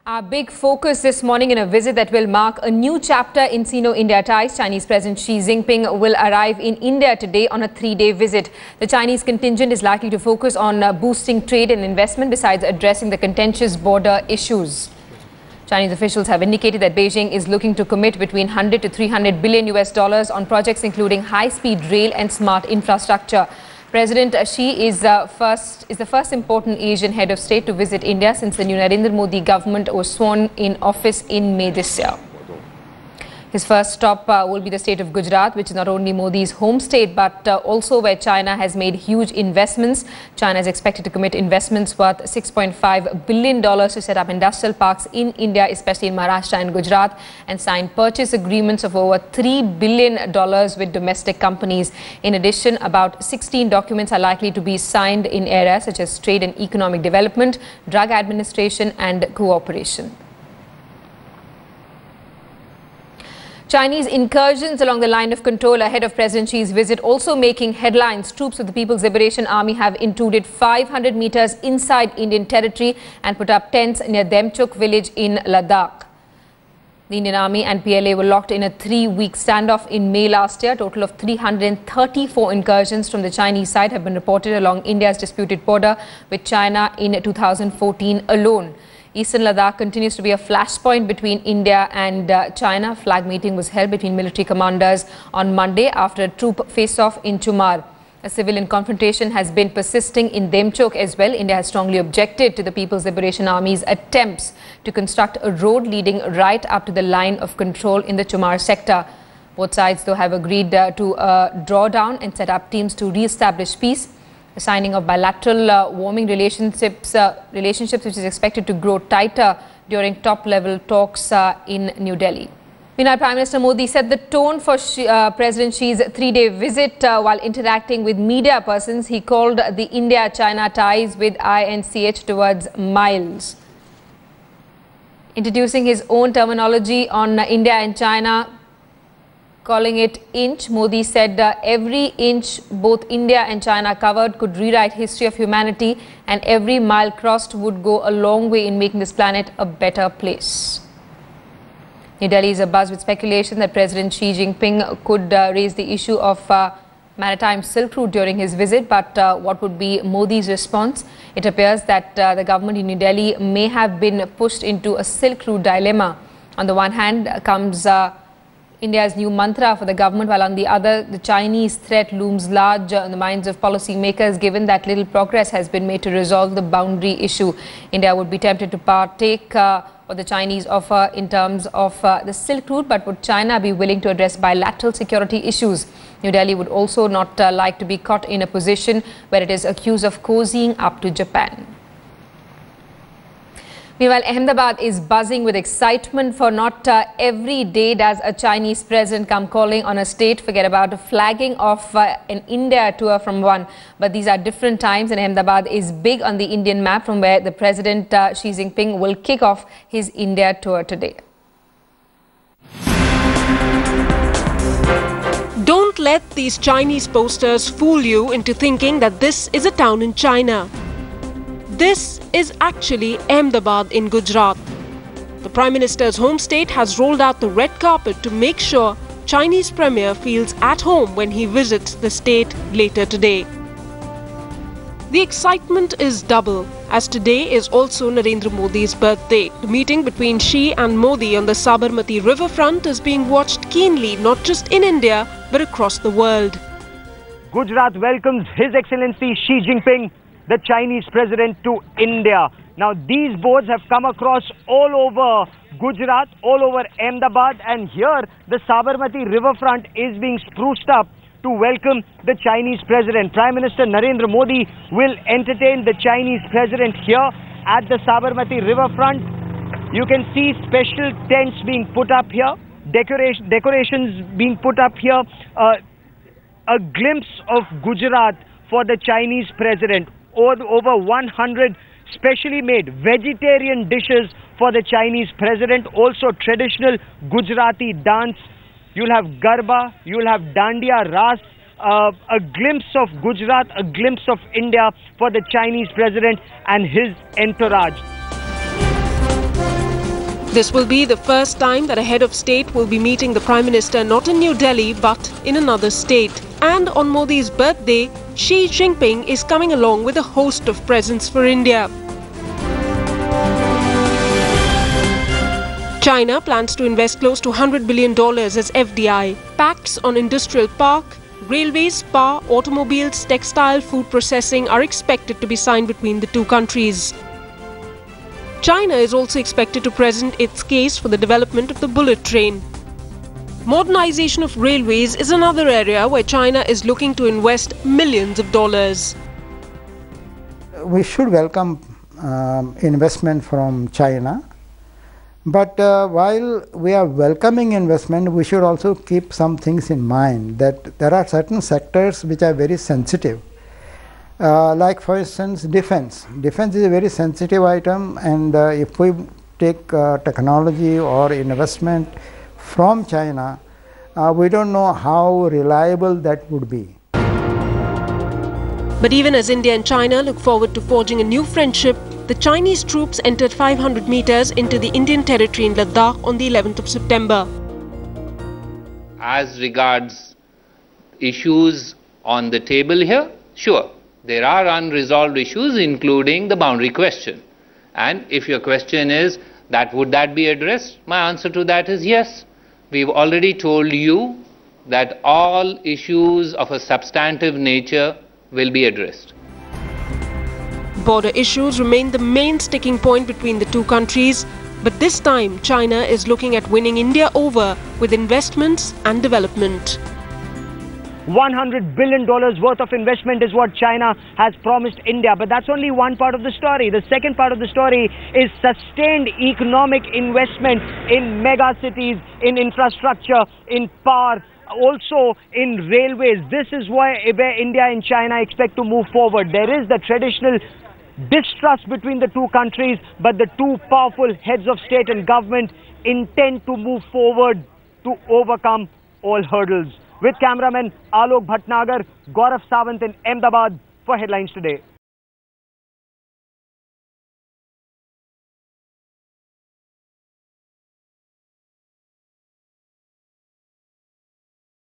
Our big focus this morning in a visit that will mark a new chapter in Sino-India ties. Chinese President Xi Jinping will arrive in India today on a 3-day visit. The Chinese contingent is likely to focus on boosting trade and investment besides addressing the contentious border issues. Chinese officials have indicated that Beijing is looking to commit between 100 to 300 billion US dollars on projects including high-speed rail and smart infrastructure. President Xi is the first important Asian head of state to visit India since the new Narendra Modi government was sworn in office in May this year. His first stop will be the state of Gujarat, which is not only Modi's home state but also where China has made huge investments. China is expected to commit investments worth $6.5 billion to set up industrial parks in India, especially in Maharashtra and Gujarat, and sign purchase agreements of over $3 billion with domestic companies. In addition, about 16 documents are likely to be signed in areas such as trade and economic development, drug administration and cooperation. Chinese incursions along the line of control ahead of President Xi's visit also making headlines. Troops of the People's Liberation Army have intruded 500 meters inside Indian territory and put up tents near Demchok village in Ladakh. The Indian Army and PLA were locked in a 3-week standoff in May last year. A total of 334 incursions from the Chinese side have been reported along India's disputed border with China in 2014 alone. Eastern Ladakh continues to be a flashpoint between India and China. A flag meeting was held between military commanders on Monday after a troop face-off in Chumar. A civilian confrontation has been persisting in Demchok as well. India has strongly objected to the People's Liberation Army's attempts to construct a road leading right up to the line of control in the Chumar sector. Both sides, though, have agreed to draw down and set up teams to re-establish peace. The signing of bilateral warming relationships which is expected to grow tighter during top-level talks in New Delhi. Meanwhile, Prime Minister Modi set the tone for President Xi's 3-day visit while interacting with media persons. He called the India-China ties with INCH towards miles. Introducing his own terminology on India and China, calling it inch, Modi said every inch both India and China covered could rewrite history of humanity, and every mile crossed would go a long way in making this planet a better place. New Delhi is abuzz with speculation that President Xi Jinping could raise the issue of maritime Silk Route during his visit, but what would be Modi's response? It appears that the government in New Delhi may have been pushed into a Silk Route dilemma. On the one hand comes India's new mantra for the government, while on the other, the Chinese threat looms large in the minds of policymakers, given that little progress has been made to resolve the boundary issue. India would be tempted to partake what the Chinese offer in terms of the Silk Route, but would China be willing to address bilateral security issues? New Delhi would also not like to be caught in a position where it is accused of cozying up to Japan. Meanwhile, Ahmedabad is buzzing with excitement, for not every day does a Chinese president come calling on a state. Forget about the flagging of an India tour from one. But these are different times, and Ahmedabad is big on the Indian map, from where the President Xi Jinping will kick off his India tour today. Don't let these Chinese posters fool you into thinking that this is a town in China. This is actually Ahmedabad in Gujarat. The Prime Minister's home state has rolled out the red carpet to make sure Chinese Premier feels at home when he visits the state later today. The excitement is double, as today is also Narendra Modi's birthday. The meeting between Xi and Modi on the Sabarmati riverfront is being watched keenly, not just in India but across the world. Gujarat welcomes His Excellency Xi Jinping, the Chinese president, to India. Now, these boards have come across all over Gujarat, all over Ahmedabad, and here the Sabarmati riverfront is being spruced up to welcome the Chinese president. Prime Minister Narendra Modi will entertain the Chinese president here at the Sabarmati riverfront. You can see special tents being put up here, decorations being put up here, a glimpse of Gujarat for the Chinese president. Over 100 specially made vegetarian dishes for the Chinese president. Also traditional Gujarati dance. You'll have Garba, you'll have Dandiya, Ras, a glimpse of Gujarat, a glimpse of India for the Chinese president and his entourage. This will be the first time that a head of state will be meeting the Prime Minister not in New Delhi but in another state. And on Modi's birthday, Xi Jinping is coming along with a host of presents for India. China plans to invest close to $100 billion as FDI. Pacts on industrial park, railways, power, automobiles, textile, food processing are expected to be signed between the two countries. China is also expected to present its case for the development of the bullet train. Modernization of railways is another area where China is looking to invest millions of dollars. We should welcome investment from China. But while we are welcoming investment, we should also keep some things in mind, that there are certain sectors which are very sensitive. Like for instance, defense. Defense is a very sensitive item, and if we take technology or investment from China, we don't know how reliable that would be. But even as India and China look forward to forging a new friendship, the Chinese troops entered 500 meters into the Indian territory in Ladakh on the 11th of September. As regards issues on the table here, sure, there are unresolved issues, including the boundary question. And if your question is that would that be addressed, my answer to that is yes. We've already told you that all issues of a substantive nature will be addressed. Border issues remain the main sticking point between the two countries, but this time China is looking at winning India over with investments and development. $100 billion worth of investment is what China has promised India. But that's only one part of the story. The second part of the story is sustained economic investment in mega cities, in infrastructure, in power, also in railways. This is where India and China expect to move forward. There is the traditional distrust between the two countries, but the two powerful heads of state and government intend to move forward to overcome all hurdles. With cameraman Alok Bhatnagar, Gaurav Sawant in Ahmedabad for Headlines Today.